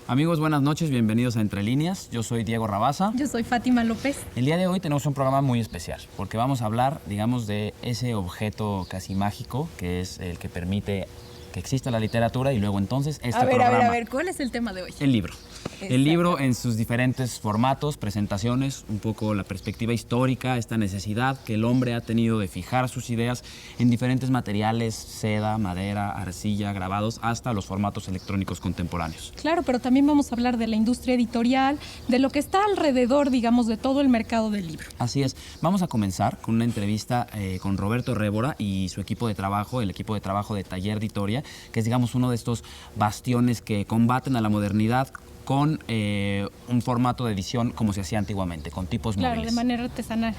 Amigos, buenas noches, bienvenidos a Entre Líneas. Yo soy Diego Rabasa. Yo soy Fátima López. El día de hoy tenemos un programa muy especial porque vamos a hablar, digamos, de ese objeto casi mágico que es el que permite que exista la literatura y luego entonces este programa. A ver, ¿cuál es el tema de hoy? El libro. El libro en sus diferentes formatos, presentaciones, un poco la perspectiva histórica, esta necesidad que el hombre ha tenido de fijar sus ideas en diferentes materiales, seda, madera, arcilla, grabados, hasta los formatos electrónicos contemporáneos. Claro, pero también vamos a hablar de la industria editorial, de lo que está alrededor, digamos, de todo el mercado del libro. Así es. Vamos a comenzar con una entrevista con Roberto Révora y su equipo de trabajo, el equipo de trabajo de Taller Editoria, que es, digamos, uno de estos bastiones que combaten a la modernidad con un formato de edición como se hacía antiguamente, con tipos móviles. Claro, de manera artesanal.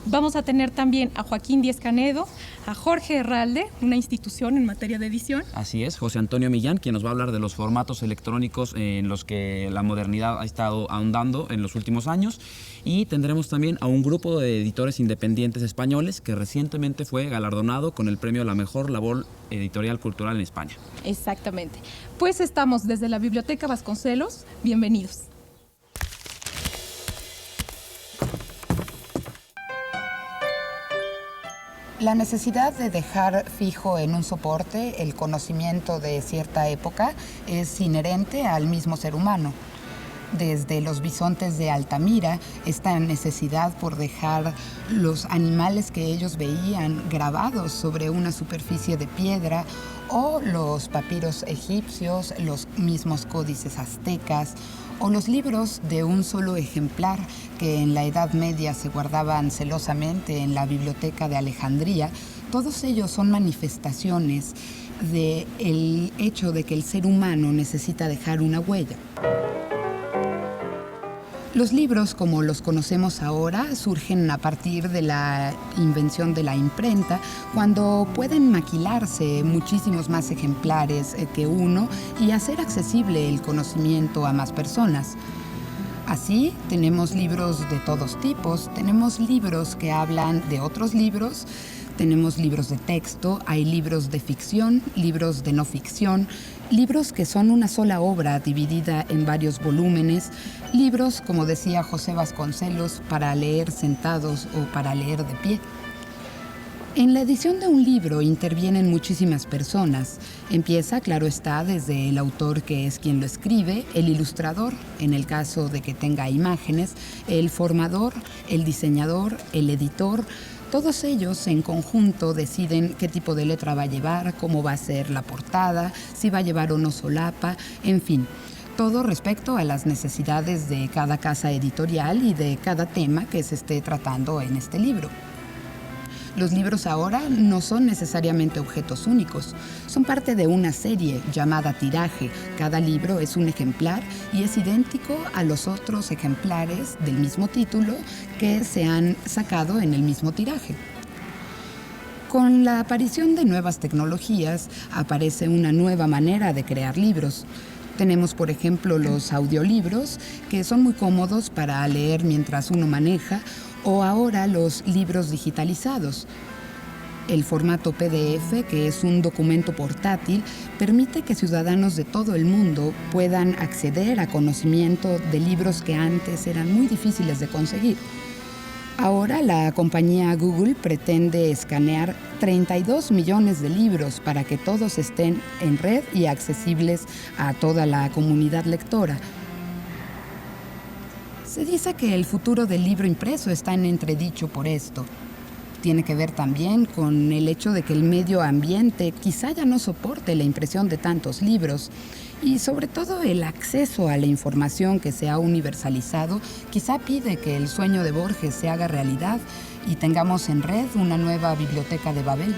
Vamos a tener también a Joaquín Díez Canedo, a Jorge Herralde, una institución en materia de edición. Así es, José Antonio Millán, quien nos va a hablar de los formatos electrónicos en los que la modernidad ha estado ahondando en los últimos años. Y tendremos también a un grupo de editores independientes españoles que recientemente fue galardonado con el premio a la mejor labor editorial cultural en España. Exactamente. Pues estamos desde la Biblioteca Vasconcelos. Bienvenidos. La necesidad de dejar fijo en un soporte el conocimiento de cierta época es inherente al mismo ser humano. Desde los bisontes de Altamira, esta necesidad por dejar los animales que ellos veían grabados sobre una superficie de piedra, o los papiros egipcios, los mismos códices aztecas, o los libros de un solo ejemplar que en la Edad Media se guardaban celosamente en la Biblioteca de Alejandría, todos ellos son manifestaciones del hecho de que el ser humano necesita dejar una huella. Los libros, como los conocemos ahora, surgen a partir de la invención de la imprenta, cuando pueden maquilarse muchísimos más ejemplares que uno y hacer accesible el conocimiento a más personas. Así, tenemos libros de todos tipos, tenemos libros que hablan de otros libros, tenemos libros de texto, hay libros de ficción, libros de no ficción, libros que son una sola obra dividida en varios volúmenes, libros, como decía José Vasconcelos, para leer sentados o para leer de pie. En la edición de un libro intervienen muchísimas personas. Empieza, claro está, desde el autor, que es quien lo escribe, el ilustrador, en el caso de que tenga imágenes, el formador, el diseñador, el editor. Todos ellos en conjunto deciden qué tipo de letra va a llevar, cómo va a ser la portada, si va a llevar o no solapa, en fin. Todo respecto a las necesidades de cada casa editorial y de cada tema que se esté tratando en este libro. Los libros ahora no son necesariamente objetos únicos, son parte de una serie llamada tiraje. Cada libro es un ejemplar y es idéntico a los otros ejemplares del mismo título que se han sacado en el mismo tiraje. Con la aparición de nuevas tecnologías aparece una nueva manera de crear libros. Tenemos, por ejemplo, los audiolibros, que son muy cómodos para leer mientras uno maneja, o ahora los libros digitalizados. El formato PDF, que es un documento portátil, permite que ciudadanos de todo el mundo puedan acceder a conocimiento de libros que antes eran muy difíciles de conseguir. Ahora la compañía Google pretende escanear 32 millones de libros para que todos estén en red y accesibles a toda la comunidad lectora. Se dice que el futuro del libro impreso está en entredicho por esto. Tiene que ver también con el hecho de que el medio ambiente quizá ya no soporte la impresión de tantos libros y sobre todo el acceso a la información que se ha universalizado quizá pide que el sueño de Borges se haga realidad y tengamos en red una nueva biblioteca de Babel.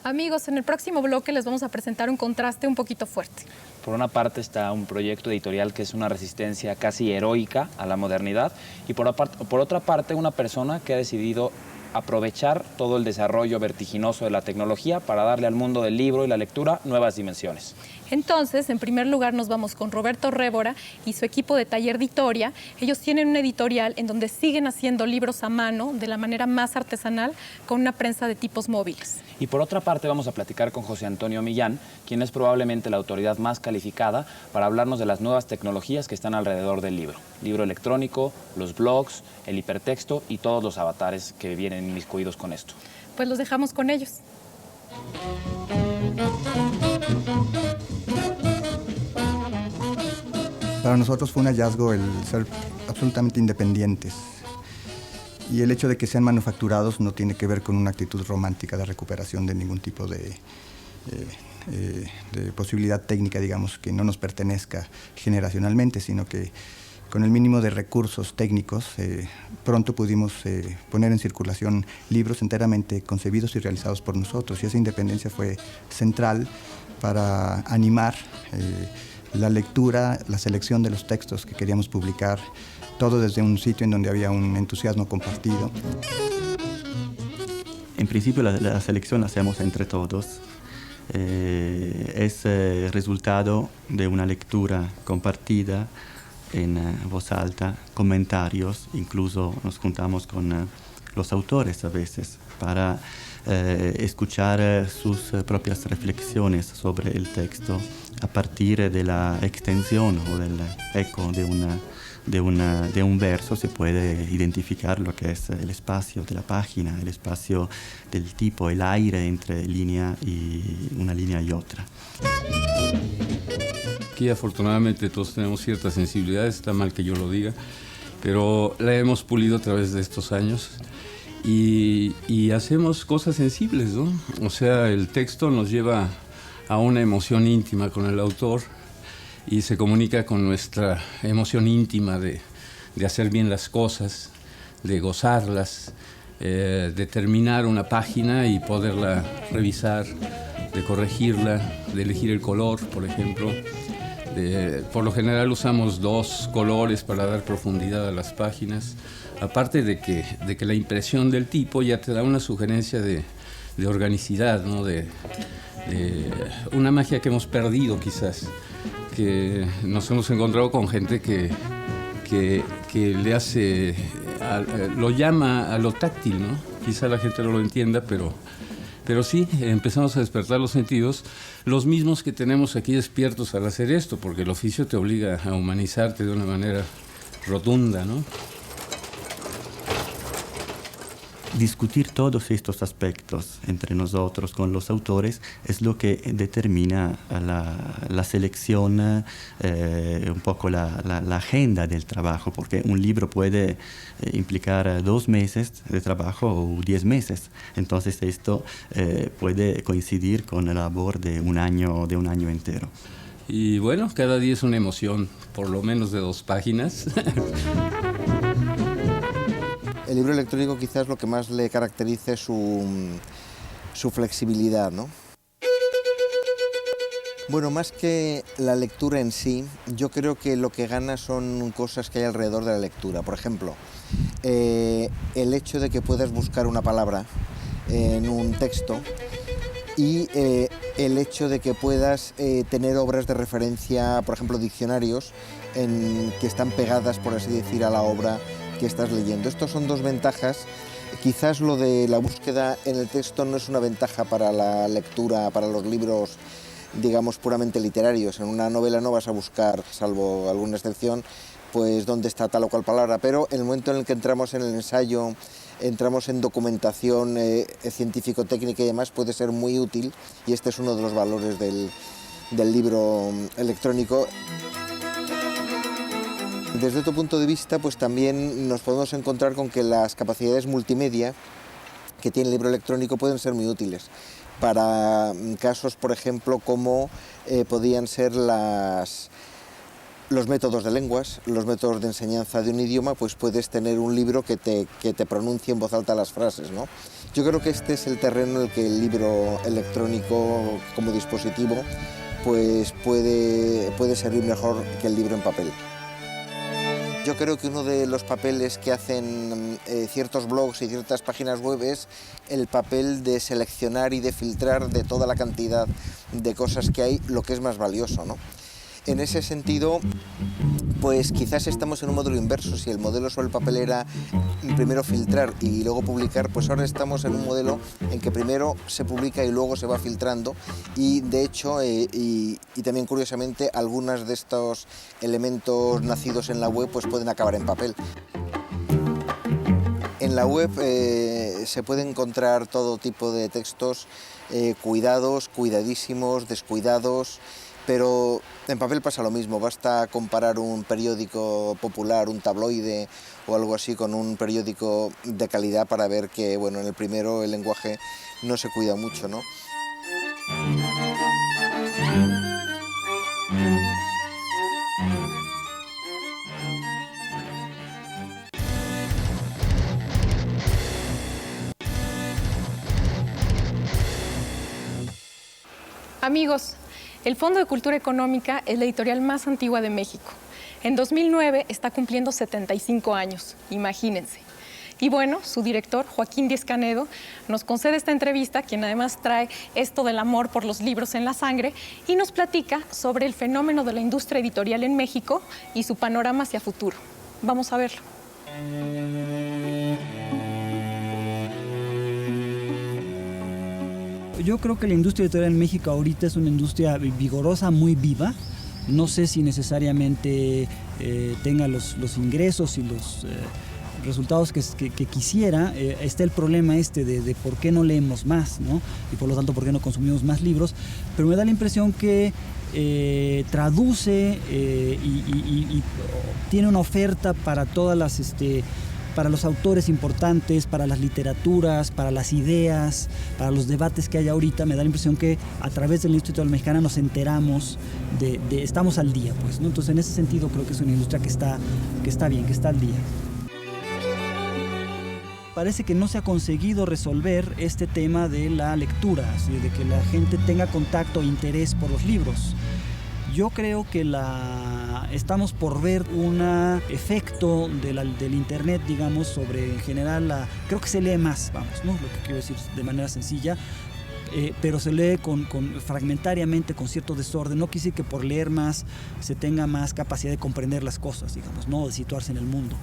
Amigos, en el próximo bloque les vamos a presentar un contraste un poquito fuerte. Por una parte está un proyecto editorial que es una resistencia casi heroica a la modernidad y por otra parte una persona que ha decidido aprovechar todo el desarrollo vertiginoso de la tecnología para darle al mundo del libro y la lectura nuevas dimensiones. Entonces, en primer lugar, nos vamos con Roberto Révora y su equipo de Taller Editoria. Ellos tienen una editorial en donde siguen haciendo libros a mano de la manera más artesanal con una prensa de tipos móviles. Y por otra parte vamos a platicar con José Antonio Millán, quien es probablemente la autoridad más calificada para hablarnos de las nuevas tecnologías que están alrededor del libro. Libro electrónico, los blogs, el hipertexto y todos los avatares que vienen inmiscuidos con esto. Pues los dejamos con ellos. Para nosotros fue un hallazgo el ser absolutamente independientes. Y el hecho de que sean manufacturados no tiene que ver con una actitud romántica de recuperación de ningún tipo de posibilidad técnica, digamos, que no nos pertenezca generacionalmente, sino que con el mínimo de recursos técnicos pronto pudimos poner en circulación libros enteramente concebidos y realizados por nosotros. Y esa independencia fue central para animar la lectura, la selección de los textos que queríamos publicar, todo desde un sitio en donde había un entusiasmo compartido. En principio la selección la hacemos entre todos. Es resultado de una lectura compartida en voz alta, comentarios, incluso nos juntamos con los autores a veces para escuchar sus propias reflexiones sobre el texto a partir de la extensión o del eco de un verso. Se puede identificar lo que es el espacio de la página, el espacio del tipo, el aire entre una línea y otra. Aquí afortunadamente todos tenemos cierta sensibilidad, está mal que yo lo diga, pero la hemos pulido a través de estos años y hacemos cosas sensibles, ¿no? O sea, el texto nos lleva a una emoción íntima con el autor y se comunica con nuestra emoción íntima de hacer bien las cosas, de gozarlas, de terminar una página y poderla revisar, de corregirla, de elegir el color, por ejemplo. Por lo general usamos 2 colores para dar profundidad a las páginas, aparte de que la impresión del tipo ya te da una sugerencia de organicidad, ¿no? de una magia que hemos perdido quizás, que nos hemos encontrado con gente que le hace, lo llama a lo táctil, ¿no? Quizá la gente no lo entienda, pero sí, empezamos a despertar los sentidos, los mismos que tenemos aquí despiertos al hacer esto, porque el oficio te obliga a humanizarte de una manera rotunda, ¿no? Discutir todos estos aspectos entre nosotros con los autores es lo que determina la selección, un poco la agenda del trabajo, porque un libro puede implicar 2 meses de trabajo o 10 meses. Entonces esto puede coincidir con la labor de un año entero. Y bueno, cada día es una emoción, por lo menos de 2 páginas. El libro electrónico quizás lo que más le caracteriza es su flexibilidad, ¿no? Bueno, más que la lectura en sí, yo creo que lo que gana son cosas que hay alrededor de la lectura. Por ejemplo, el hecho de que puedas buscar una palabra en un texto y el hecho de que puedas tener obras de referencia, por ejemplo, diccionarios, que están pegadas, por así decir, a la obra que estás leyendo. Estos son 2 ventajas. Quizás lo de la búsqueda en el texto no es una ventaja para la lectura, para los libros, digamos, puramente literarios. En una novela no vas a buscar, salvo alguna excepción, pues dónde está tal o cual palabra, pero en el momento en el que entramos en el ensayo, entramos en documentación científico-técnica y demás, puede ser muy útil, y este es uno de los valores del libro electrónico. Desde otro punto de vista, pues también nos podemos encontrar con que las capacidades multimedia que tiene el libro electrónico pueden ser muy útiles para casos, por ejemplo, como podían ser los métodos de lenguas, los métodos de enseñanza de un idioma. Pues puedes tener un libro que te pronuncie en voz alta las frases, ¿no? Yo creo que este es el terreno en el que el libro electrónico como dispositivo pues puede servir mejor que el libro en papel. Yo creo que uno de los papeles que hacen ciertos blogs y ciertas páginas web es el papel de seleccionar y de filtrar de toda la cantidad de cosas que hay lo que es más valioso, ¿no? En ese sentido, pues quizás estamos en un modelo inverso. Si el modelo sobre el papel era primero filtrar y luego publicar, pues ahora estamos en un modelo en que primero se publica y luego se va filtrando, y de hecho, y también curiosamente, algunos de estos elementos nacidos en la web pues pueden acabar en papel. En la web se puede encontrar todo tipo de textos cuidados, cuidadísimos, descuidados, pero en papel pasa lo mismo. Basta comparar un periódico popular, un tabloide o algo así, con un periódico de calidad para ver que, bueno, en el primero el lenguaje no se cuida mucho, ¿no? Amigos, el Fondo de Cultura Económica es la editorial más antigua de México. En 2009 está cumpliendo 75 años, imagínense. Y bueno, su director, Joaquín Díez Canedo, nos concede esta entrevista, quien además trae esto del amor por los libros en la sangre, y nos platica sobre el fenómeno de la industria editorial en México y su panorama hacia futuro. Vamos a verlo. Yo creo que la industria editorial en México ahorita es una industria vigorosa, muy viva. No sé si necesariamente tenga los ingresos y los resultados que quisiera. Está el problema de por qué no leemos más, ¿no? Y por lo tanto por qué no consumimos más libros. Pero me da la impresión que traduce y tiene una oferta para todas las... para los autores importantes, para las literaturas, para las ideas, para los debates que hay ahorita. Me da la impresión que a través del Instituto Mexicana nos enteramos estamos al día, pues, ¿no? Entonces, en ese sentido creo que es una industria que está bien, que está al día. Parece que no se ha conseguido resolver este tema de la lectura, ¿sí? De que la gente tenga contacto e interés por los libros. Yo creo que estamos por ver un efecto del internet, digamos, sobre en general creo que se lee más, vamos, ¿no? Lo que quiero decir de manera sencilla, pero se lee fragmentariamente, con cierto desorden. No quiere decir que por leer más se tenga más capacidad de comprender las cosas, digamos, ¿no? De situarse en el mundo.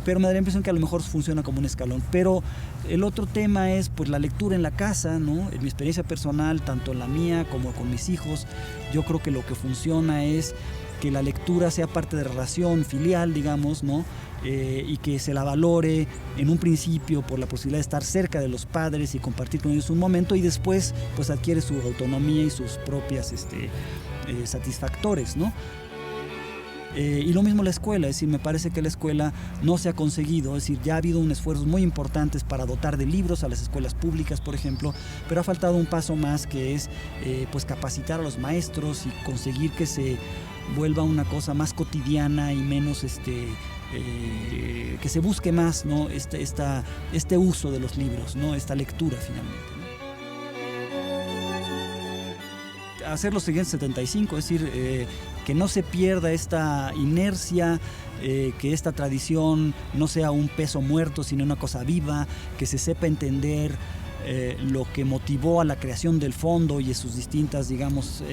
Pero me da la impresión que a lo mejor funciona como un escalón. Pero el otro tema es pues la lectura en la casa, ¿no? En mi experiencia personal, tanto la mía como con mis hijos, yo creo que lo que funciona es que la lectura sea parte de relación filial, digamos, ¿no? Y que se la valore en un principio por la posibilidad de estar cerca de los padres y compartir con ellos un momento, y después pues adquiere su autonomía y sus propias satisfactores, ¿no? Y lo mismo la escuela, es decir, me parece que la escuela no se ha conseguido, es decir, ya ha habido un esfuerzos muy importantes para dotar de libros a las escuelas públicas, por ejemplo, pero ha faltado un paso más, que es pues capacitar a los maestros y conseguir que se vuelva una cosa más cotidiana y menos que se busque más, ¿no? este uso de los libros, ¿no? Esta lectura finalmente, ¿no? Hacer los siguientes 75, es decir, que no se pierda esta inercia, que esta tradición no sea un peso muerto, sino una cosa viva, que se sepa entender lo que motivó a la creación del fondo y sus distintas, digamos,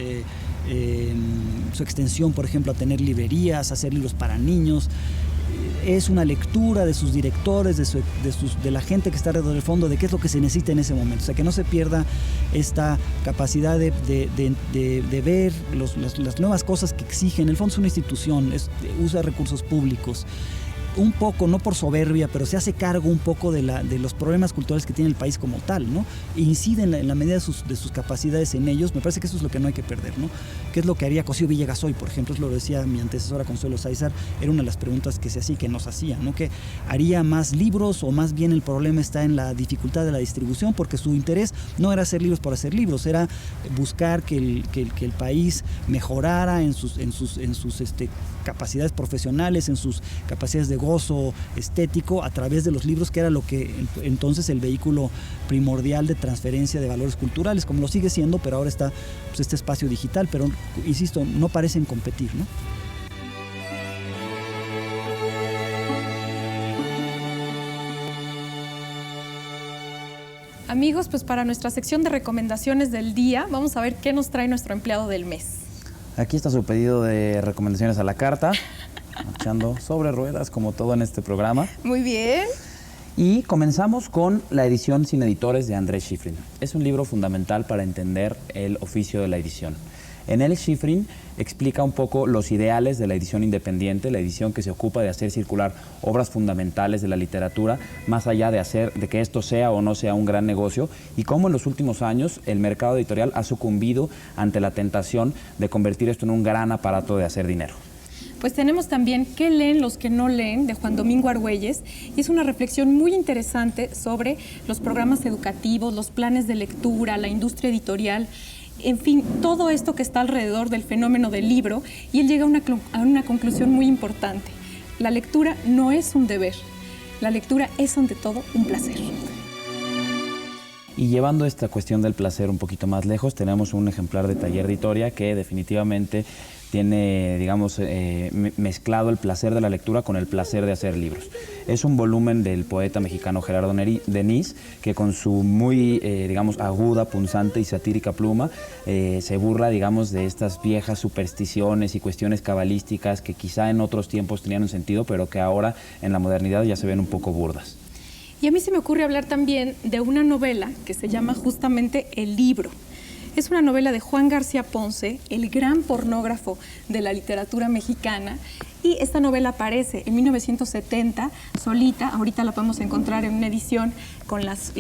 su extensión, por ejemplo, a tener librerías, a hacer libros para niños. Es una lectura de sus directores, de la gente que está alrededor del fondo, de qué es lo que se necesita en ese momento. O sea, que no se pierda esta capacidad de ver las nuevas cosas que exigen. El fondo es una institución, usa recursos públicos. Un poco, no por soberbia, pero se hace cargo un poco de los problemas culturales que tiene el país como tal, ¿no? E incide en la medida de sus capacidades en ellos. Me parece que eso es lo que no hay que perder, ¿no? ¿Qué es lo que haría Cosío Villegas hoy, por ejemplo? Es lo que decía mi antecesora Consuelo Sáizar, era una de las preguntas que se hacía y que nos hacía, ¿no? ¿Que haría más libros, o más bien el problema está en la dificultad de la distribución? Porque su interés no era hacer libros por hacer libros, era buscar que el país mejorara en sus capacidades profesionales, en sus capacidades de gozo estético a través de los libros, que era lo que entonces el vehículo primordial de transferencia de valores culturales, como lo sigue siendo, pero ahora está pues, este espacio digital, pero insisto, no parecen competir, ¿no? Amigos, pues para nuestra sección de recomendaciones del día, vamos a ver qué nos trae nuestro empleado del mes. Aquí está su pedido de recomendaciones a la carta, marchando sobre ruedas como todo en este programa. Muy bien. Y comenzamos con la edición sin editores de Andrés Schifrin. Es un libro fundamental para entender el oficio de la edición. En él, Schifrin explica un poco los ideales de la edición independiente, la edición que se ocupa de hacer circular obras fundamentales de la literatura, más allá de que esto sea o no sea un gran negocio, y cómo en los últimos años el mercado editorial ha sucumbido ante la tentación de convertir esto en un gran aparato de hacer dinero. Pues tenemos también ¿Qué leen los que no leen?, de Juan Domingo Argüelles, y es una reflexión muy interesante sobre los programas educativos, los planes de lectura, la industria editorial, en fin, todo esto que está alrededor del fenómeno del libro, y él llega a una conclusión muy importante. La lectura no es un deber, la lectura es ante todo un placer. Y llevando esta cuestión del placer un poquito más lejos, tenemos un ejemplar de Taller Editoria que definitivamente tiene, digamos, mezclado el placer de la lectura con el placer de hacer libros. Es un volumen del poeta mexicano Gerardo Denis, que con su muy, digamos, aguda, punzante y satírica pluma, se burla, digamos, de estas viejas supersticiones y cuestiones cabalísticas que quizá en otros tiempos tenían un sentido, pero que ahora en la modernidad ya se ven un poco burdas. Y a mí se me ocurre hablar también de una novela que se llama justamente El Libro. Es una novela de Juan García Ponce, el gran pornógrafo de la literatura mexicana, y esta novela aparece en 1970 solita. Ahorita la podemos encontrar en una edición con las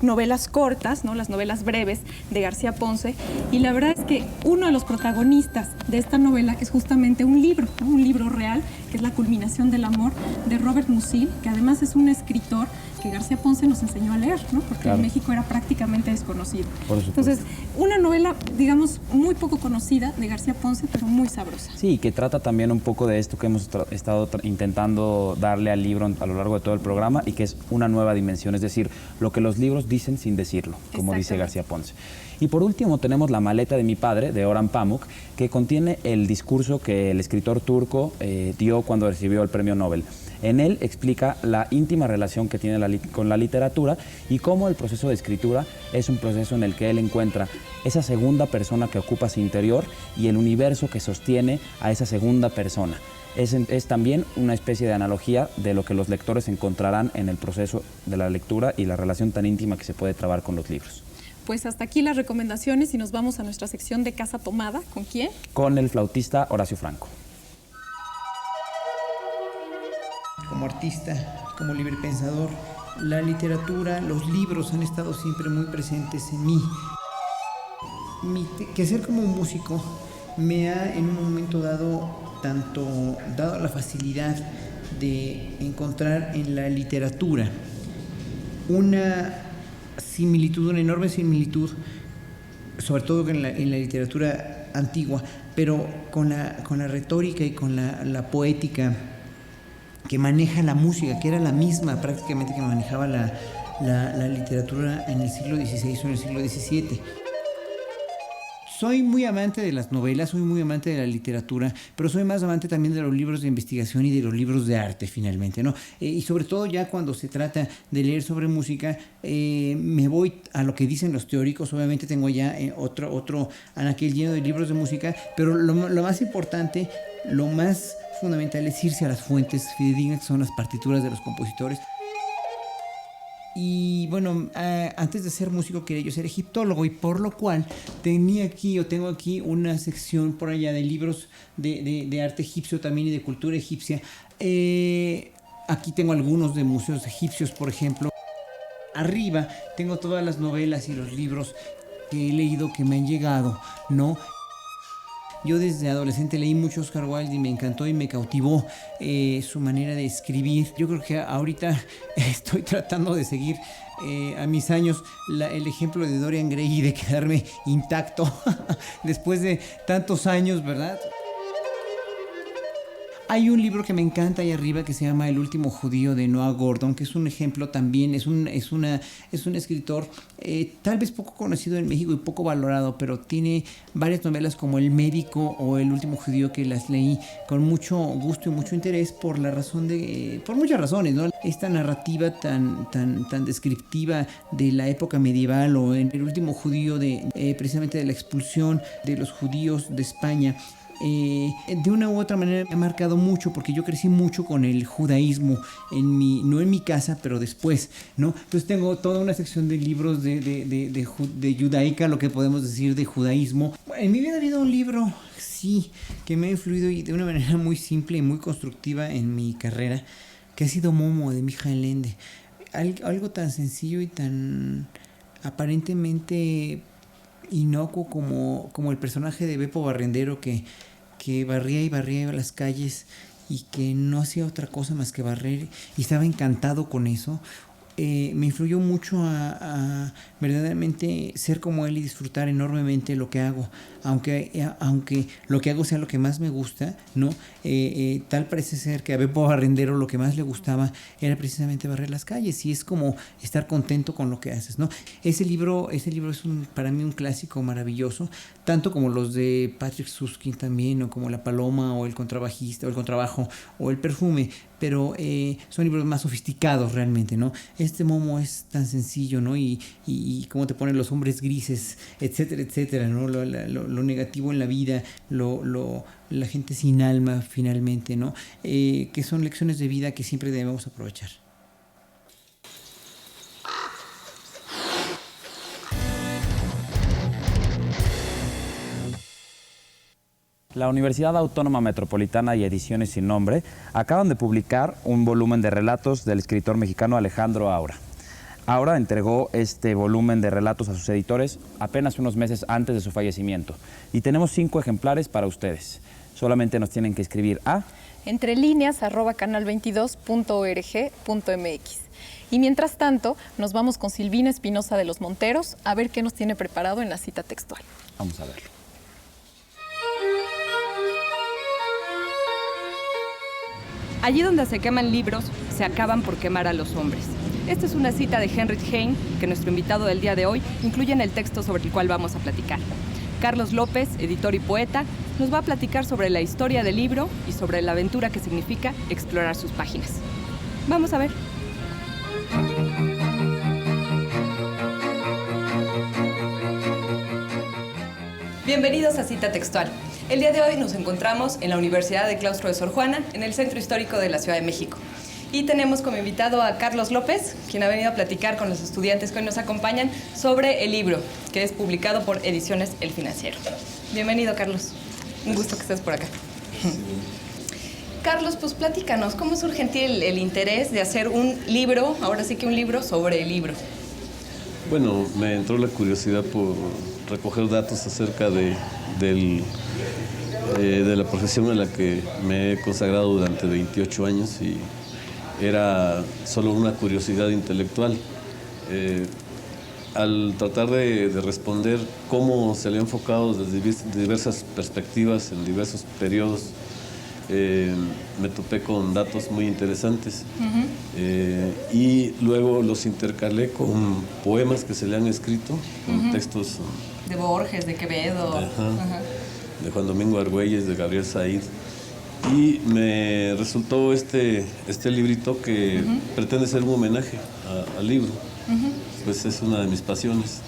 novelas cortas, ¿no?, las novelas breves de García Ponce, y la verdad es que uno de los protagonistas de esta novela es justamente un libro, ¿no?, un libro real, que es La culminación del amor, de Robert Musil, que además es un escritor que García Ponce nos enseñó a leer, ¿no?, porque claro, en México era prácticamente desconocido. Entonces, una novela, digamos, muy poco conocida de García Ponce, pero muy sabrosa. Sí, que trata también un poco de esto que hemos estado intentando darle al libro a lo largo de todo el programa, y que es una nueva dimensión, es decir, lo que los libros dicen sin decirlo, como dice García Ponce. Y por último tenemos La maleta de mi padre, de Orhan Pamuk, que contiene el discurso que el escritor turco dio cuando recibió el premio Nobel. En él explica la íntima relación que tiene con la literatura, y cómo el proceso de escritura es un proceso en el que él encuentra esa segunda persona que ocupa su interior y el universo que sostiene a esa segunda persona. Es también una especie de analogía de lo que los lectores encontrarán en el proceso de la lectura y la relación tan íntima que se puede trabar con los libros. Pues hasta aquí las recomendaciones, y nos vamos a nuestra sección de Casa Tomada. ¿Con quién? Con el flautista Horacio Franco. Como artista, como librepensador, la literatura, los libros han estado siempre muy presentes en mí. Mi quehacer como músico me ha en un momento dado dado la facilidad de encontrar en la literatura una similitud, una enorme similitud, sobre todo en la literatura antigua, pero con la retórica y con la poética que maneja la música, que era la misma prácticamente que manejaba la literatura en el siglo XVI o en el siglo XVII. Soy muy amante de las novelas, soy muy amante de la literatura, pero soy más amante también de los libros de investigación y de los libros de arte, finalmente, ¿no? Y sobre todo ya cuando se trata de leer sobre música, me voy a lo que dicen los teóricos. Obviamente tengo ya otro anaquel lleno de libros de música, pero lo más importante, lo más fundamental es irse a las fuentes fidedignas, que son las partituras de los compositores. Y bueno, antes de ser músico quería yo ser egiptólogo, y por lo cual tengo aquí una sección por allá de libros de arte egipcio también y de cultura egipcia. Aquí tengo algunos de museos egipcios, por ejemplo. Arriba tengo todas las novelas y los libros que he leído, que me han llegado, ¿no? Yo desde adolescente leí mucho Oscar Wilde y me encantó y me cautivó su manera de escribir. Yo creo que ahorita estoy tratando de seguir a mis años el ejemplo de Dorian Gray y de quedarme intacto después de tantos años, ¿verdad? Hay un libro que me encanta ahí arriba que se llama El último judío de Noah Gordon, que es un ejemplo también, es un escritor tal vez poco conocido en México y poco valorado, pero tiene varias novelas como El médico o El último judío que las leí con mucho gusto y mucho interés por muchas razones, ¿no? Esta narrativa tan descriptiva de la época medieval o en El último judío precisamente de la expulsión de los judíos de España. De una u otra manera me ha marcado mucho porque yo crecí mucho con el judaísmo no en mi casa, pero después, ¿no? Entonces tengo toda una sección de libros de judaica, lo que podemos decir de judaísmo. En mi vida ha habido un libro, sí, que me ha influido y de una manera muy simple y muy constructiva en mi carrera, que ha sido Momo, de Mijael Ende. Algo tan sencillo y tan aparentemente inocuo como el personaje de Beppo Barrendero que barría y barría las calles y que no hacía otra cosa más que barrer y estaba encantado con eso. Me influyó mucho a verdaderamente ser como él y disfrutar enormemente lo que hago, aunque lo que hago sea lo que más me gusta, ¿no? Tal parece ser que a Beppo Barrendero lo que más le gustaba era precisamente barrer las calles y es como estar contento con lo que haces, ¿no? Ese libro es para mí un clásico maravilloso, tanto como los de Patrick Süskind también, o como La Paloma, o El Contrabajista, o El Contrabajo, o El Perfume, pero son libros más sofisticados realmente, ¿no? Este Momo es tan sencillo, ¿no? Y cómo te ponen los hombres grises, etcétera, etcétera, ¿no? Lo negativo en la vida, la gente sin alma finalmente, ¿no? Que son lecciones de vida que siempre debemos aprovechar. La Universidad Autónoma Metropolitana y Ediciones Sin Nombre acaban de publicar un volumen de relatos del escritor mexicano Alejandro Aura. Aura entregó este volumen de relatos a sus editores apenas unos meses antes de su fallecimiento y tenemos 5 ejemplares para ustedes. Solamente nos tienen que escribir a entrelineas@canal22.org.mx. Y mientras tanto, nos vamos con Silvina Espinosa de los Monteros a ver qué nos tiene preparado en la cita textual. Vamos a verlo. Allí donde se queman libros, se acaban por quemar a los hombres. Esta es una cita de Heinrich Heine que nuestro invitado del día de hoy incluye en el texto sobre el cual vamos a platicar. Carlos López, editor y poeta, nos va a platicar sobre la historia del libro y sobre la aventura que significa explorar sus páginas. Vamos a ver. Bienvenidos a Cita Textual. El día de hoy nos encontramos en la Universidad de Claustro de Sor Juana, en el Centro Histórico de la Ciudad de México. Y tenemos como invitado a Carlos López, quien ha venido a platicar con los estudiantes que hoy nos acompañan sobre el libro, que es publicado por Ediciones El Financiero. Bienvenido, Carlos. Un gusto que estés por acá. Carlos, pues platícanos, ¿cómo surge en ti el interés de hacer un libro, ahora sí que un libro sobre el libro? Bueno, me entró la curiosidad por recoger datos acerca de la profesión a la que me he consagrado durante 28 años y era solo una curiosidad intelectual. Al tratar de responder cómo se le ha enfocado desde diversas perspectivas en diversos periodos, me topé con datos muy interesantes. Y luego los intercalé con poemas que se le han escrito, con textos de Borges, de Quevedo, de Juan Domingo Argüelles, de Gabriel Said, y me resultó este librito que pretende ser un homenaje al libro. Pues es una de mis pasiones.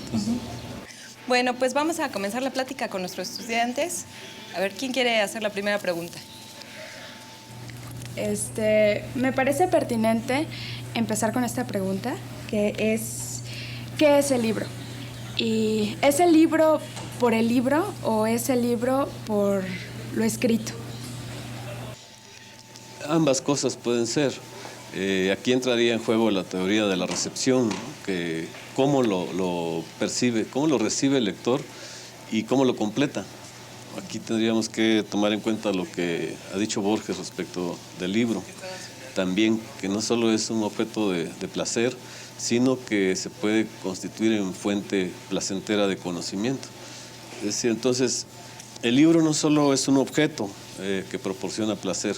Bueno, pues vamos a comenzar la plática con nuestros estudiantes. A ver, ¿quién quiere hacer la primera pregunta? Me parece pertinente empezar con esta pregunta, que es, ¿qué es el libro? ¿Y es el libro por el libro o es el libro por lo escrito? Ambas cosas pueden ser. Aquí entraría en juego la teoría de la recepción, ¿no? Que cómo lo percibe, cómo lo recibe el lector y cómo lo completa. Aquí tendríamos que tomar en cuenta lo que ha dicho Borges respecto del libro. También que no solo es un objeto de placer, sino que se puede constituir en fuente placentera de conocimiento. Es decir, entonces, el libro no solo es un objeto, que proporciona placer,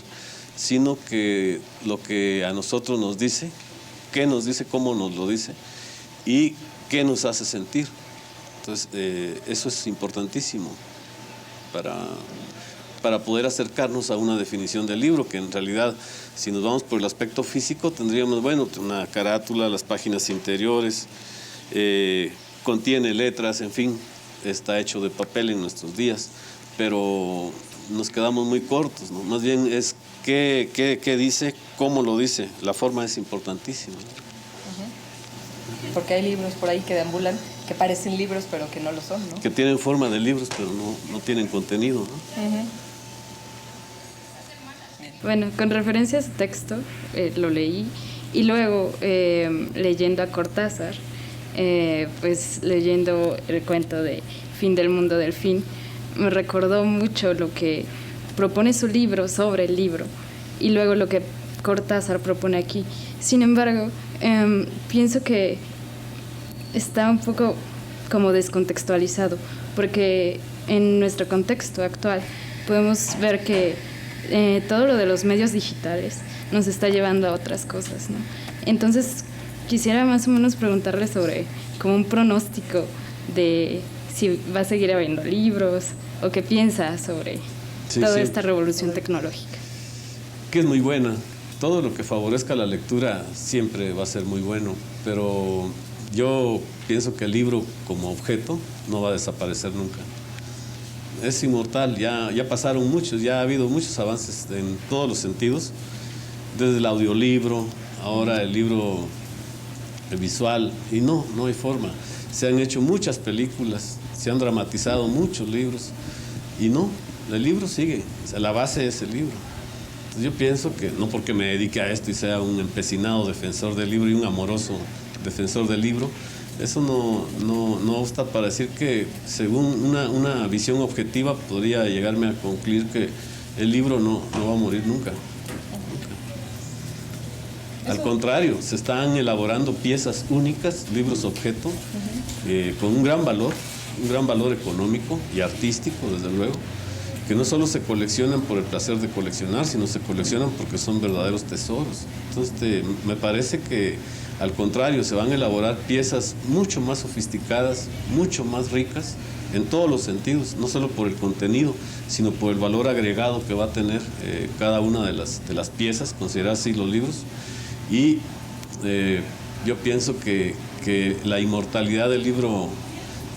sino que lo que a nosotros nos dice, qué nos dice, cómo nos lo dice y qué nos hace sentir. Entonces, eso es importantísimo para poder acercarnos a una definición del libro, que en realidad, si nos vamos por el aspecto físico, tendríamos, bueno, una carátula, las páginas interiores, contiene letras, en fin, está hecho de papel en nuestros días, pero nos quedamos muy cortos, ¿no? Más bien es qué dice, cómo lo dice, la forma es importantísima. Porque hay libros por ahí que deambulan, que parecen libros, pero que no lo son, ¿no? Que tienen forma de libros, pero no tienen contenido, ¿no? Bueno, con referencia a su texto, lo leí, y luego leyendo a Cortázar, pues leyendo el cuento de Fin del mundo del fin, me recordó mucho lo que propone su libro sobre el libro, y luego lo que Cortázar propone aquí. Sin embargo, pienso que está un poco como descontextualizado, porque en nuestro contexto actual podemos ver que todo lo de los medios digitales nos está llevando a otras cosas, ¿no? Entonces quisiera más o menos preguntarle sobre como un pronóstico de si va a seguir habiendo libros o qué piensa sobre toda esta revolución tecnológica. Que es muy buena. Todo lo que favorezca la lectura siempre va a ser muy bueno, pero yo pienso que el libro como objeto no va a desaparecer nunca. Es inmortal, ya pasaron muchos, ya ha habido muchos avances en todos los sentidos, desde el audiolibro, ahora el libro visual, y no hay forma. Se han hecho muchas películas, se han dramatizado muchos libros, y no, el libro sigue, o sea, la base es el libro. Entonces yo pienso que, no porque me dedique a esto y sea un empecinado defensor del libro y un amoroso defensor del libro, eso no obsta para decir que según una visión objetiva podría llegarme a concluir que el libro no va a morir nunca. Al contrario, se están elaborando piezas únicas, libros objeto, con un gran valor económico y artístico, desde luego, que no solo se coleccionan por el placer de coleccionar, sino se coleccionan porque son verdaderos tesoros. Entonces, me parece que, al contrario, se van a elaborar piezas mucho más sofisticadas, mucho más ricas, en todos los sentidos, no solo por el contenido, sino por el valor agregado que va a tener cada una de las piezas, considerar así los libros. Y yo pienso que la inmortalidad del libro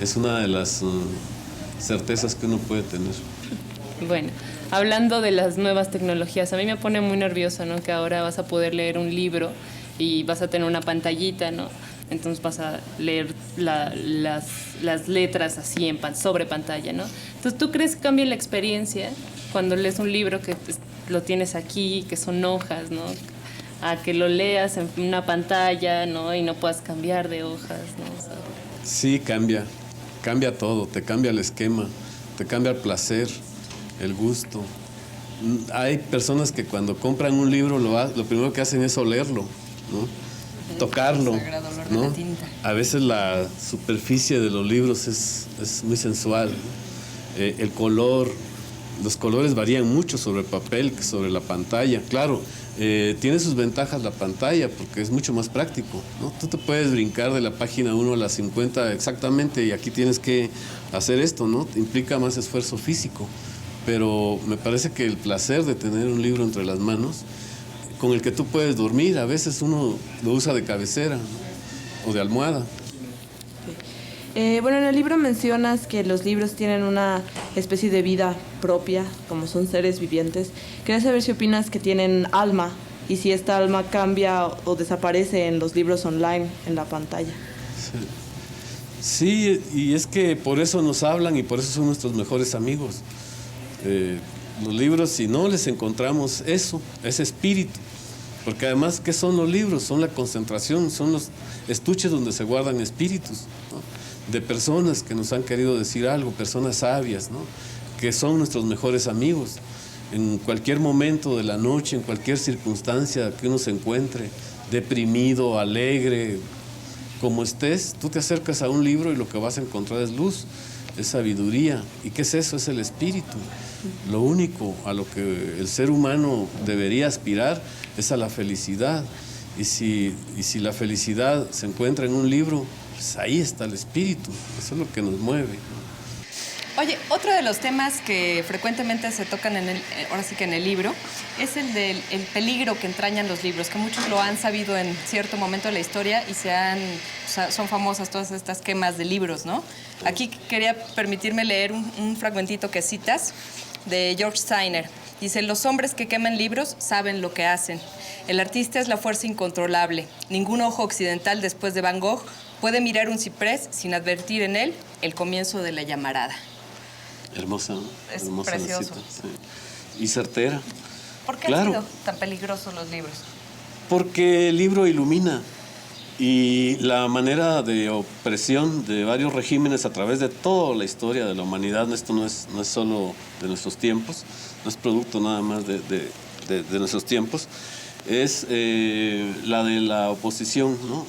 es una de las certezas que uno puede tener. Bueno, hablando de las nuevas tecnologías, a mí me pone muy nerviosa, ¿no? Que ahora vas a poder leer un libro y vas a tener una pantallita, ¿no? Entonces vas a leer las letras así sobre pantalla, ¿no? Entonces, ¿tú crees que cambia la experiencia cuando lees un libro que lo tienes aquí, que son hojas, ¿no? A que lo leas en una pantalla, ¿no? Y no puedas cambiar de hojas, ¿no? O sea, sí, cambia todo, te cambia el esquema, te cambia el placer, el gusto. Hay personas que cuando compran un libro lo primero que hacen es olerlo, ¿no? Tocarlo, ¿no? A veces la superficie de los libros es muy sensual, ¿no? El color, los colores varían mucho sobre el papel que sobre la pantalla. Claro, tiene sus ventajas la pantalla porque es mucho más práctico, ¿no? Tú te puedes brincar de la página 1 a la 50 exactamente y aquí tienes que hacer esto, ¿no? Implica más esfuerzo físico, pero me parece que el placer de tener un libro entre las manos con el que tú puedes dormir, a veces uno lo usa de cabecera, ¿no? O de almohada. Bueno, en el libro mencionas que los libros tienen una especie de vida propia, como son seres vivientes. Quería saber si opinas que tienen alma y si esta alma cambia o desaparece en los libros online, en la pantalla. Sí, y es que por eso nos hablan y por eso son nuestros mejores amigos. Los libros, si no les encontramos eso, ese espíritu, porque además, ¿qué son los libros? Son la concentración, son los estuches donde se guardan espíritus, ¿no? De personas que nos han querido decir algo, personas sabias, ¿no? Que son nuestros mejores amigos. En cualquier momento de la noche, en cualquier circunstancia que uno se encuentre, deprimido, alegre, como estés, tú te acercas a un libro y lo que vas a encontrar es luz. es sabiduría. ¿Y qué es eso? Es el espíritu. Lo único a lo que el ser humano debería aspirar es a la felicidad. Y si la felicidad se encuentra en un libro, pues ahí está el espíritu. Eso es lo que nos mueve. Oye, otro de los temas que frecuentemente se tocan ahora sí que en el libro es el del peligro que entrañan los libros, que muchos lo han sabido en cierto momento de la historia y son famosas todas estas quemas de libros, ¿no? Aquí quería permitirme leer un fragmentito que citas de George Steiner. Dice, los hombres que queman libros saben lo que hacen. El artista es la fuerza incontrolable. Ningún ojo occidental después de Van Gogh puede mirar un ciprés sin advertir en él el comienzo de la llamarada. Hermosa, ¿no? Es hermosa precioso. Sí. Y certera. ¿Por qué han sido tan peligrosos los libros? Porque el libro ilumina y la manera de opresión de varios regímenes a través de toda la historia de la humanidad, esto no es solo de nuestros tiempos, no es producto nada más de nuestros tiempos, es la de la oposición, ¿no?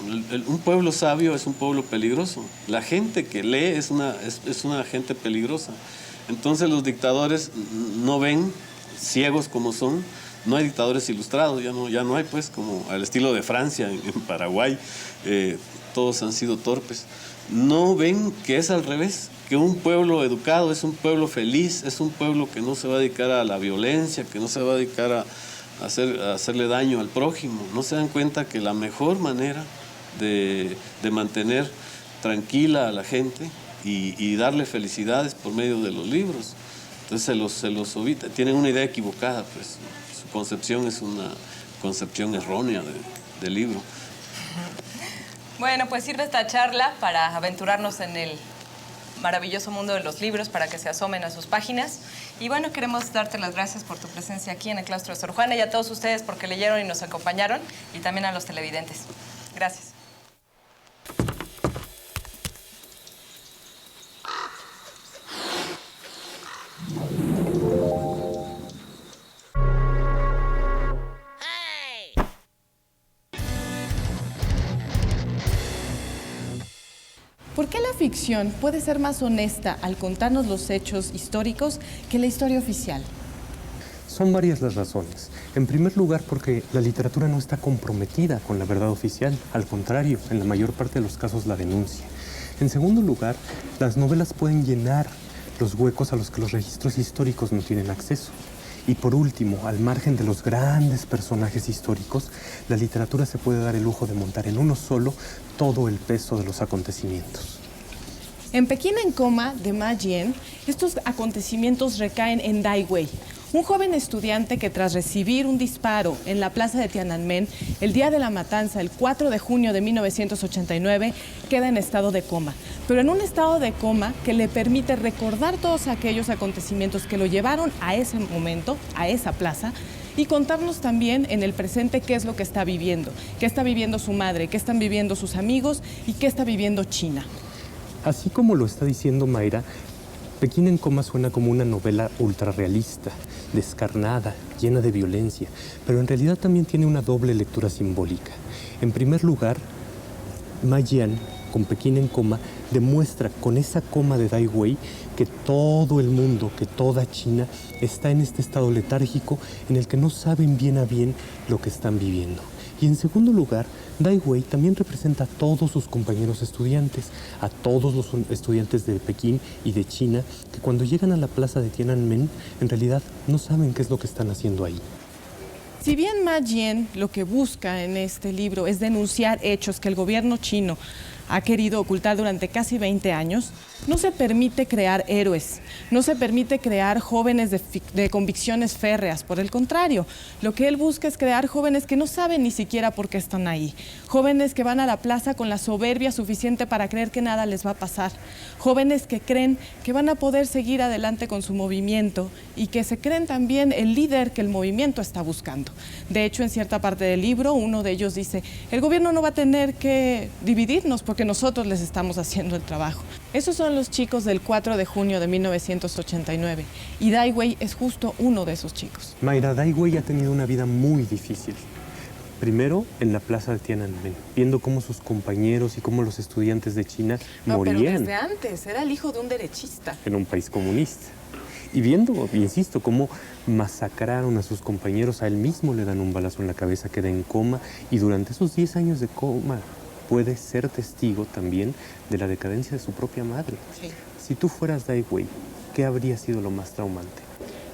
Un pueblo sabio es un pueblo peligroso. La gente que lee es una gente peligrosa. Entonces los dictadores no ven, ciegos como son. No hay dictadores ilustrados, ya no hay, pues, como al estilo de Francia, en Paraguay, todos han sido torpes. No ven que es al revés, que un pueblo educado es un pueblo feliz, es un pueblo que no se va a dedicar a la violencia, que no se va a dedicar a hacerle daño al prójimo. No se dan cuenta que la mejor manera de mantener tranquila a la gente y darle felicidades por medio de los libros. Entonces se los evita. Tienen una idea equivocada, pues su concepción es una concepción errónea del libro. Bueno, pues sirve esta charla para aventurarnos en el maravilloso mundo de los libros, para que se asomen a sus páginas. Y bueno, queremos darte las gracias por tu presencia aquí en el Claustro de Sor Juana y a todos ustedes porque leyeron y nos acompañaron, y también a los televidentes. Gracias. ¿Por qué la ficción puede ser más honesta al contarnos los hechos históricos que la historia oficial? Son varias las razones. En primer lugar, porque la literatura no está comprometida con la verdad oficial. Al contrario, en la mayor parte de los casos la denuncia. En segundo lugar, las novelas pueden llenar los huecos a los que los registros históricos no tienen acceso. Y por último, al margen de los grandes personajes históricos, la literatura se puede dar el lujo de montar en uno solo todo el peso de los acontecimientos. En Pekín en coma, de Ma Jian, estos acontecimientos recaen en Dai Wei, un joven estudiante que tras recibir un disparo en la plaza de Tiananmen el día de la matanza, el 4 de junio de 1989, queda en estado de coma. Pero en un estado de coma que le permite recordar todos aquellos acontecimientos que lo llevaron a ese momento, a esa plaza, y contarnos también en el presente qué es lo que está viviendo su madre, qué están viviendo sus amigos y qué está viviendo China. Así como lo está diciendo Mayra, Pekín en coma suena como una novela ultrarrealista, descarnada, llena de violencia, pero en realidad también tiene una doble lectura simbólica. En primer lugar, Ma Jian, con Pekín en coma, demuestra con esa coma de Dai Wei que todo el mundo, que toda China está en este estado letárgico en el que no saben bien a bien lo que están viviendo. Y en segundo lugar, Dai Wei también representa a todos sus compañeros estudiantes, a todos los estudiantes de Pekín y de China, que cuando llegan a la plaza de Tiananmen, en realidad no saben qué es lo que están haciendo ahí. Si bien Ma Jian lo que busca en este libro es denunciar hechos que el gobierno chino ha querido ocultar durante casi 20 años, no se permite crear héroes, no se permite crear jóvenes de convicciones férreas. Por el contrario, lo que él busca es crear jóvenes que no saben ni siquiera por qué están ahí, jóvenes que van a la plaza con la soberbia suficiente para creer que nada les va a pasar, jóvenes que creen que van a poder seguir adelante con su movimiento y que se creen también el líder que el movimiento está buscando. De hecho, en cierta parte del libro, uno de ellos dice, el gobierno no va a tener que dividirnos porque nosotros les estamos haciendo el trabajo. Esos son los chicos del 4 de junio de 1989 y Dai Wei es justo uno de esos chicos. Mayra, Dai Wei ha tenido una vida muy difícil. Primero, en la plaza de Tiananmen, viendo cómo sus compañeros y cómo los estudiantes de China morían. Pero desde antes, era el hijo de un derechista. En un país comunista. Y viendo, insisto, cómo masacraron a sus compañeros, a él mismo le dan un balazo en la cabeza, queda en coma, y durante esos 10 años de coma puede ser testigo también de la decadencia de su propia madre. Sí. Si tú fueras Dai Wei, ¿qué habría sido lo más traumante?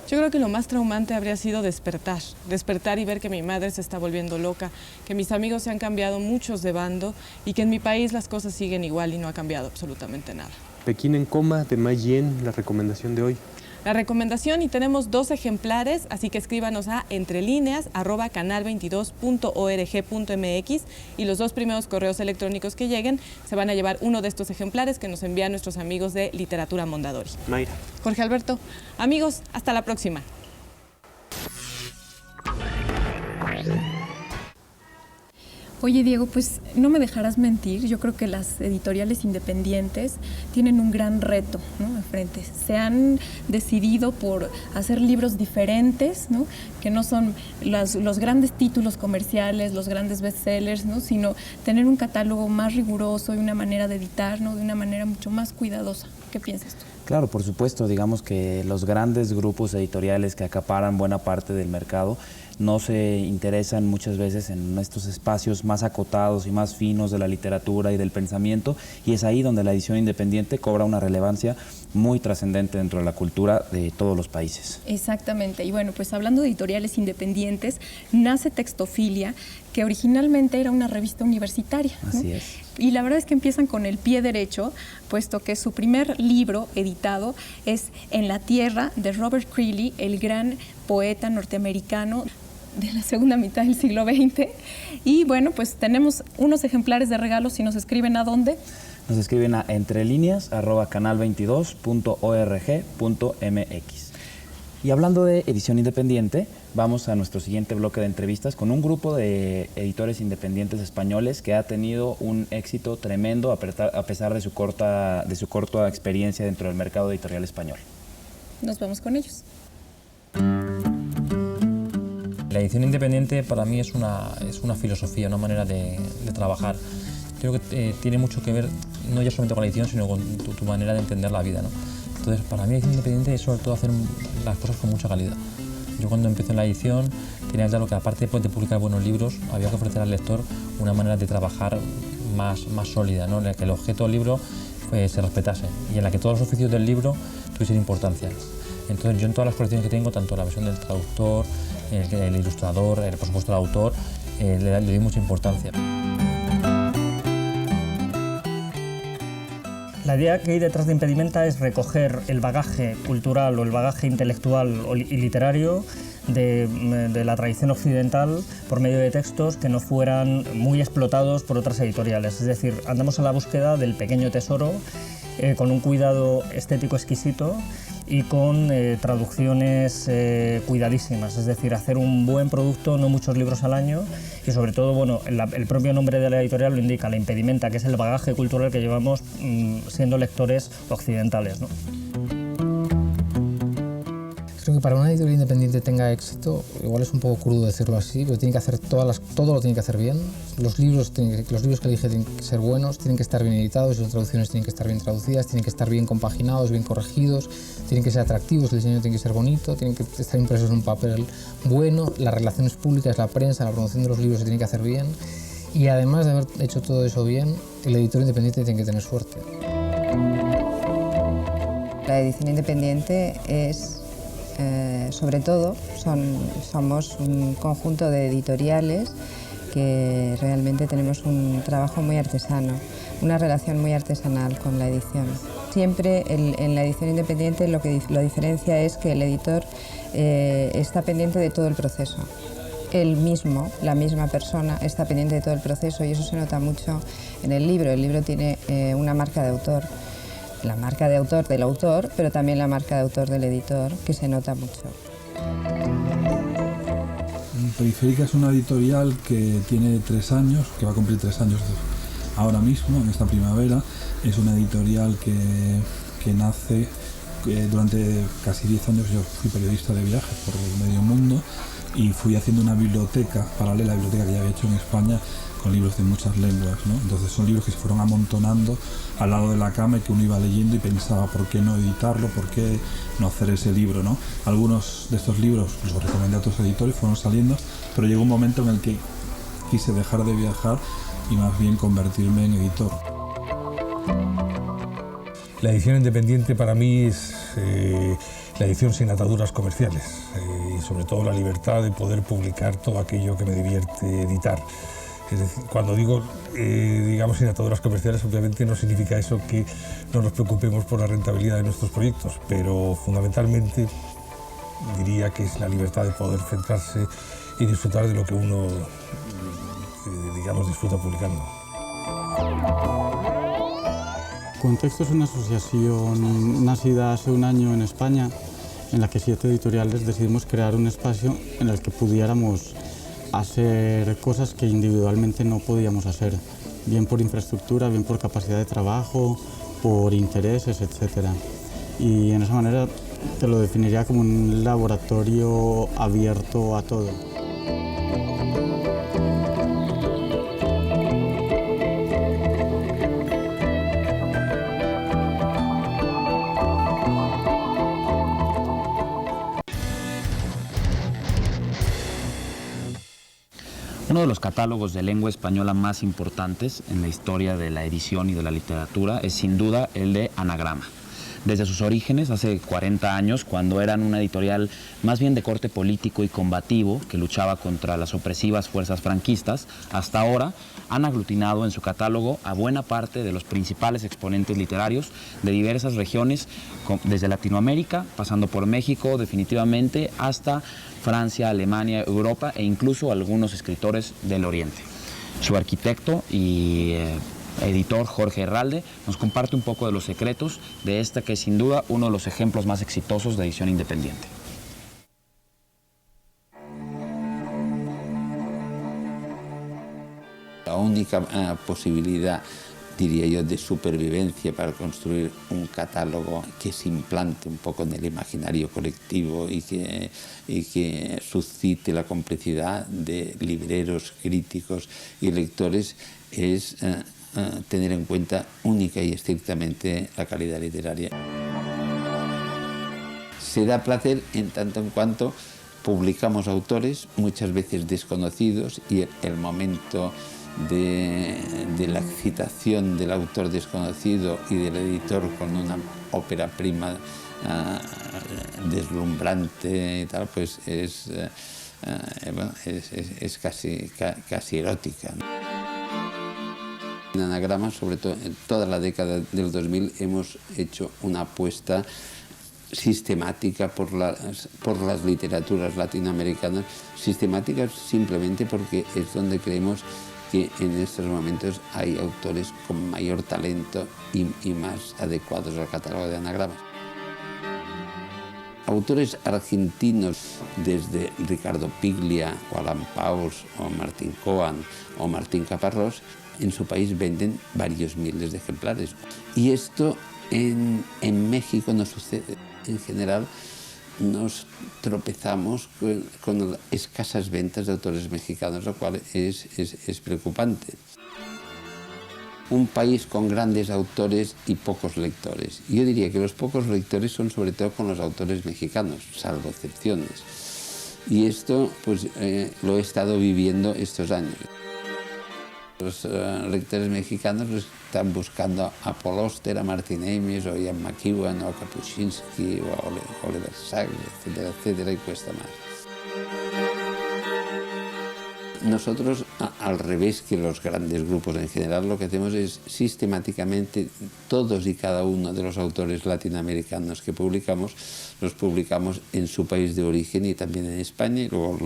Yo creo que lo más traumante habría sido despertar y ver que mi madre se está volviendo loca, que mis amigos se han cambiado muchos de bando y que en mi país las cosas siguen igual y no ha cambiado absolutamente nada. Pekín en coma, de Mai Yen, la recomendación de hoy. La recomendación, y tenemos 2 ejemplares, así que escríbanos a entrelineas@canal22.org.mx y los 2 primeros correos electrónicos que lleguen se van a llevar uno de estos ejemplares que nos envían nuestros amigos de Literatura Mondadori. Mayra. Jorge Alberto, amigos, hasta la próxima. Oye, Diego, pues no me dejarás mentir, yo creo que las editoriales independientes tienen un gran reto, ¿no?, enfrente. Se han decidido por hacer libros diferentes, ¿no?, que no son los grandes títulos comerciales, los grandes bestsellers, ¿no?, sino tener un catálogo más riguroso y una manera de editar, ¿no?, de una manera mucho más cuidadosa. ¿Qué piensas tú? Claro, por supuesto, digamos que los grandes grupos editoriales que acaparan buena parte del mercado no se interesan muchas veces en estos espacios más acotados y más finos de la literatura y del pensamiento, y es ahí donde la edición independiente cobra una relevancia muy trascendente dentro de la cultura de todos los países. Exactamente, y bueno, pues hablando de editoriales independientes, nace Textofilia, que originalmente era una revista universitaria, ¿no? Así es. Y la verdad es que empiezan con el pie derecho, puesto que su primer libro editado es En la Tierra, de Robert Creeley, el gran poeta norteamericano de la segunda mitad del siglo XX. Y bueno, pues tenemos unos ejemplares de regalo, si nos escriben a dónde. Nos escriben a entrelineas@canal22.org.mx. Y hablando de edición independiente, vamos a nuestro siguiente bloque de entrevistas con un grupo de editores independientes españoles que ha tenido un éxito tremendo a pesar de su corta experiencia dentro del mercado editorial español. Nos vamos con ellos. La edición independiente para mí es una filosofía, una manera de trabajar. Creo que tiene mucho que ver, no ya solamente con la edición, sino con tu manera de entender la vida, ¿no? Entonces, para mí la edición independiente es sobre todo hacer las cosas con mucha calidad. Yo cuando empecé en la edición tenía claro que aparte de publicar buenos libros, había que ofrecer al lector una manera de trabajar más sólida, ¿no?, en la que el objeto del libro se respetase y en la que todos los oficios del libro tuviesen importancia. Entonces yo en todas las colecciones que tengo, tanto la versión del traductor, el ilustrador, por supuesto el autor, le doy mucha importancia. La idea que hay detrás de Impedimenta es recoger el bagaje cultural o el bagaje intelectual y literario de la tradición occidental por medio de textos que no fueran muy explotados por otras editoriales. Es decir, andamos a la búsqueda del pequeño tesoro con un cuidado estético exquisito y con traducciones cuidadísimas, es decir, hacer un buen producto, no muchos libros al año, y sobre todo, bueno, el propio nombre de la editorial lo indica, la Impedimenta, que es el bagaje cultural que llevamos siendo lectores occidentales, ¿no? Creo que para una editorial independiente tenga éxito, igual es un poco crudo decirlo así, pero tiene que hacer todo lo tiene que hacer bien. Los libros que elige tienen que ser buenos, tienen que estar bien editados, las traducciones tienen que estar bien traducidas, tienen que estar bien compaginados, bien corregidos, tienen que ser atractivos, el diseño tiene que ser bonito, tienen que estar impresos en un papel bueno, las relaciones públicas, la prensa, la promoción de los libros se tiene que hacer bien, y además de haber hecho todo eso bien, el editor independiente tiene que tener suerte. La edición independiente es sobre todo somos un conjunto de editoriales que realmente tenemos un trabajo muy artesano, una relación muy artesanal con la edición. Siempre en la edición independiente lo que lo diferencia es que el editor está pendiente de todo el proceso. Él mismo, la misma persona, está pendiente de todo el proceso y eso se nota mucho en el libro. El libro tiene una marca de autor. La marca de autor del autor, pero también la marca de autor del editor, que se nota mucho. Periférica es una editorial que tiene 3 años, que va a cumplir 3 años ahora mismo, en esta primavera. Es una editorial que nace durante casi 10 años. Yo fui periodista de viajes por medio mundo y fui haciendo una biblioteca paralela a la biblioteca que ya había hecho en España con libros de muchas lenguas, ¿no? Entonces son libros que se fueron amontonando al lado de la cama y que uno iba leyendo y pensaba por qué no editarlo, por qué no hacer ese libro, ¿no? Algunos de estos libros los recomendé a otros editores, fueron saliendo, pero llegó un momento en el que quise dejar de viajar y más bien convertirme en editor. La edición independiente para mí es la edición sin ataduras comerciales y sobre todo la libertad de poder publicar todo aquello que me divierte editar. Es decir, cuando digo, digamos, sin ataduras comerciales, obviamente no significa eso que no nos preocupemos por la rentabilidad de nuestros proyectos, pero fundamentalmente diría que es la libertad de poder centrarse y disfrutar de lo que uno, digamos, disfruta publicando. Contexto es una asociación nacida hace un año en España, en la que 7 editoriales decidimos crear un espacio en el que pudiéramos hacer cosas que individualmente no podíamos hacer, bien por infraestructura, bien por capacidad de trabajo, por intereses, etc. Y en esa manera te lo definiría como un laboratorio abierto a todo. Uno de los catálogos de lengua española más importantes en la historia de la edición y de la literatura es sin duda el de Anagrama. Desde sus orígenes, hace 40 años, cuando eran una editorial más bien de corte político y combativo, que luchaba contra las opresivas fuerzas franquistas, hasta ahora han aglutinado en su catálogo a buena parte de los principales exponentes literarios de diversas regiones, desde Latinoamérica, pasando por México definitivamente, hasta Francia, Alemania, Europa e incluso algunos escritores del Oriente. Su arquitecto y editor Jorge Herralde nos comparte un poco de los secretos de esta que es sin duda uno de los ejemplos más exitosos de edición independiente. La única posibilidad, diría yo, de supervivencia para construir un catálogo que se implante un poco en el imaginario colectivo y que suscite la complicidad de libreros, críticos y lectores es tener en cuenta única y estrictamente la calidad literaria. Se da placer en tanto en cuanto publicamos autores muchas veces desconocidos y el momento de la excitación del autor desconocido y del editor con una ópera prima deslumbrante y tal, pues es casi erótica, ¿no? En Anagrama, sobre todo en toda la década del 2000, hemos hecho una apuesta sistemática por las literaturas latinoamericanas, sistemáticas simplemente porque es donde creemos que en estos momentos hay autores con mayor talento y más adecuados al catálogo de Anagrama. Autores argentinos desde Ricardo Piglia o Alan Paus o Martín Coan o Martín Caparrós en su país venden varios miles de ejemplares. Y esto en México no sucede. En general nos tropezamos con escasas ventas de autores mexicanos, lo cual es preocupante. Un país con grandes autores y pocos lectores. Yo diría que los pocos lectores son sobre todo con los autores mexicanos, salvo excepciones. Y esto pues lo he estado viviendo estos años. Los lectores mexicanos están buscando a Paul Auster, a Martin Amis, o a Ian McEwan, o a Kapuscinski, o a Oliver Sacks, etcétera, etcétera, y cuesta más. Nosotros, al revés que los grandes grupos en general, lo que hacemos es sistemáticamente todos y cada uno de los autores latinoamericanos que publicamos, los publicamos en su país de origen y también en España, y luego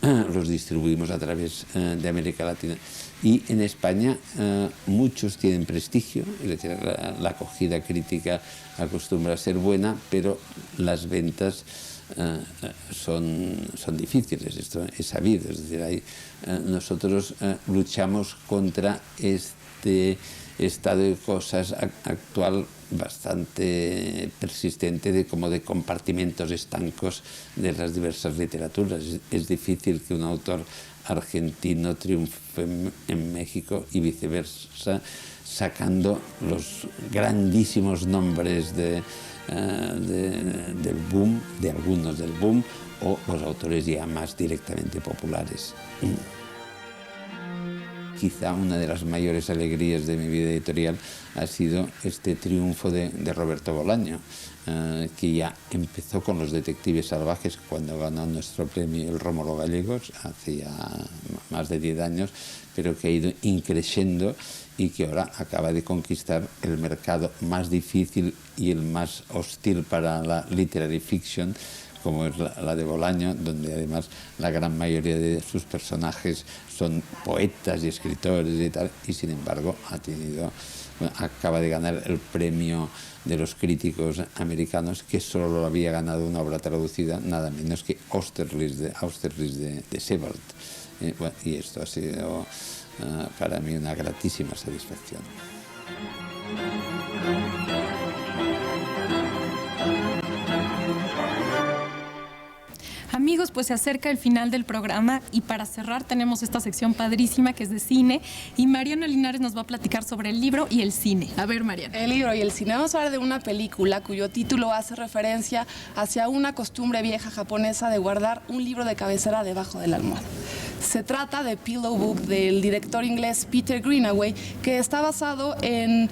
los distribuimos a través de América Latina. Y en España muchos tienen prestigio, es decir, la acogida crítica acostumbra a ser buena, pero las ventas son difíciles, esto es sabido. Es decir, nosotros luchamos contra este estado de cosas actual bastante persistente de como de compartimentos estancos de las diversas literaturas. Es difícil que un autor argentino triunfe en México y viceversa, sacando los grandísimos nombres del boom, de algunos del boom, o los autores ya más directamente populares. Quizá una de las mayores alegrías de mi vida editorial ha sido este triunfo de Roberto Bolaño, que ya empezó con Los Detectives Salvajes cuando ganó nuestro premio el Rómulo Gallegos, hace ya más de 10 años, pero que ha ido increciendo y que ahora acaba de conquistar el mercado más difícil y el más hostil para la literary fiction, como es la de Bolaño, donde además la gran mayoría de sus personajes son poetas y escritores y tal, y sin embargo acaba de ganar el premio de los críticos americanos, que solo lo había ganado una obra traducida, nada menos que Austerlitz de Sebald. Y esto ha sido para mí una gratísima satisfacción. Amigos, pues se acerca el final del programa y para cerrar tenemos esta sección padrísima que es de cine y Mariana Linares nos va a platicar sobre el libro y el cine. A ver, Mariana. El libro y el cine. Vamos a hablar de una película cuyo título hace referencia hacia una costumbre vieja japonesa de guardar un libro de cabecera debajo de la almohada. Se trata de Pillow Book del director inglés Peter Greenaway, que está basado en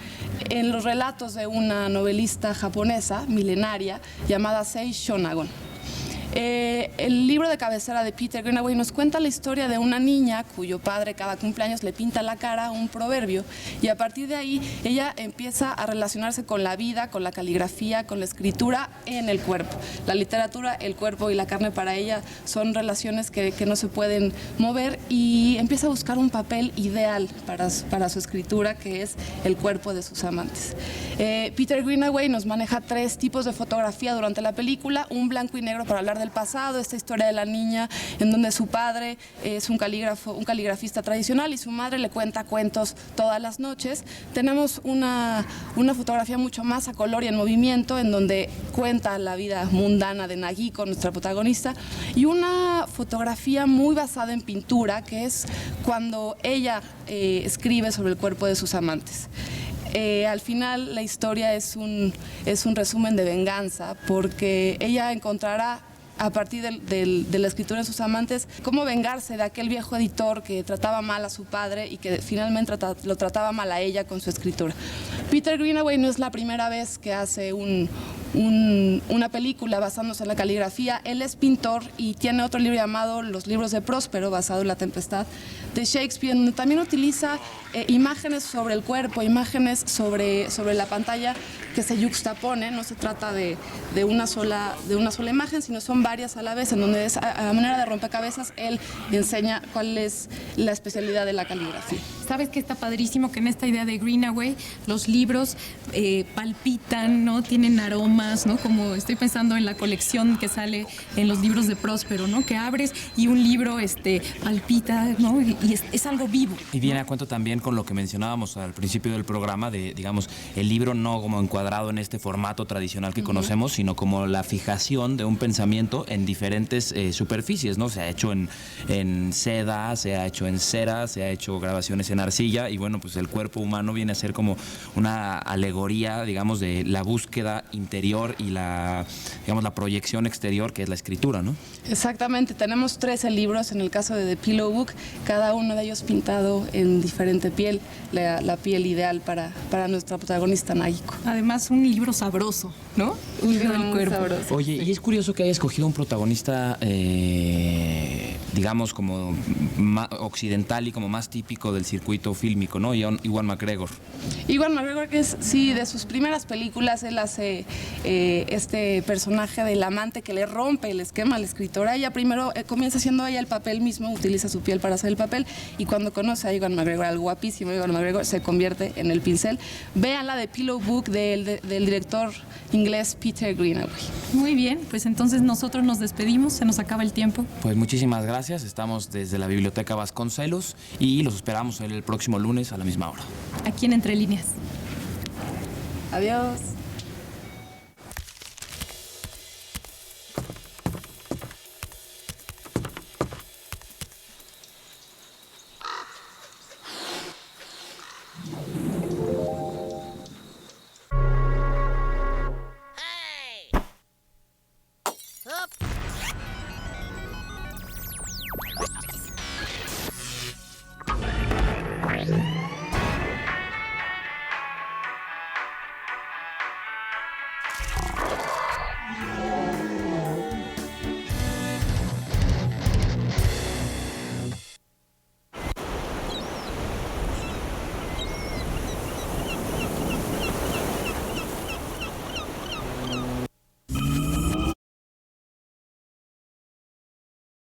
los relatos de una novelista japonesa milenaria llamada Sei Shonagon. El libro de cabecera de Peter Greenaway nos cuenta la historia de una niña cuyo padre cada cumpleaños le pinta la cara un proverbio y a partir de ahí ella empieza a relacionarse con la vida, con la caligrafía, con la escritura en el cuerpo. La literatura, el cuerpo y la carne para ella son relaciones que no se pueden mover y empieza a buscar un papel ideal para su escritura, que es el cuerpo de sus amantes. Peter Greenaway nos maneja 3 tipos de fotografía durante la película, un blanco y negro para hablar del pasado, esta historia de la niña en donde su padre es un caligrafista tradicional y su madre le cuenta cuentos todas las noches. Tenemos una fotografía mucho más a color y en movimiento en donde cuenta la vida mundana de Nagiko, nuestra protagonista, y una fotografía muy basada en pintura, que es cuando ella escribe sobre el cuerpo de sus amantes. Al final la historia es un resumen de venganza, porque ella encontrará a partir de la escritura de sus amantes cómo vengarse de aquel viejo editor que trataba mal a su padre y que finalmente lo trataba mal a ella con su escritura. Peter Greenaway no es la primera vez que hace una película basándose en la caligrafía. Él es pintor y tiene otro libro llamado Los libros de Próspero, basado en La Tempestad de Shakespeare, donde también utiliza imágenes sobre el cuerpo, imágenes sobre la pantalla que se yuxtaponen. No se trata de una sola imagen, sino son varias a la vez, en donde a manera de rompecabezas él enseña cuál es la especialidad de la caligrafía. ¿Sabes qué está padrísimo? Que en esta idea de Greenaway los libros palpitan, ¿no? Tienen aromas, ¿no? Como estoy pensando en la colección que sale en los libros de Próspero, ¿no? Que abres y un libro palpita, ¿no? Y es algo vivo, ¿no? Y viene a cuento también con lo que mencionábamos al principio del programa de, digamos, el libro no como encuadrado en este formato tradicional que conocemos, sino como la fijación de un pensamiento en diferentes superficies, ¿no? Se ha hecho en seda, se ha hecho en cera, se ha hecho grabaciones en arcilla y bueno, pues el cuerpo humano viene a ser como una alegoría, digamos, de la búsqueda interior y la proyección exterior, que es la escritura, ¿no? Exactamente, tenemos 13 libros en el caso de The Pillow Book, cada uno de ellos pintado en diferente piel, la piel ideal para nuestra protagonista Nagiko. Además, un libro sabroso, ¿no? Un libro del cuerpo. Sabroso. Oye, y es curioso que haya escogido un protagonista, digamos, como occidental y como más típico del circuito fílmico, ¿no? Ewan McGregor. Ewan McGregor, que es, sí, de sus primeras películas, él hace este personaje del amante que le rompe el esquema a la escritora. Ella primero comienza haciendo ella el papel mismo, utiliza su piel para hacer el papel, y cuando conoce a Ewan McGregor, al guapísimo Ewan McGregor, se convierte en el pincel. Vean la de Pillow Book del director inglés Peter Greenaway. Muy bien, pues entonces nosotros nos despedimos, se nos acaba el tiempo. Pues muchísimas gracias. gracias. Estamos desde la Biblioteca Vasconcelos y los esperamos el próximo lunes a la misma hora. Aquí en Entre Líneas. Adiós.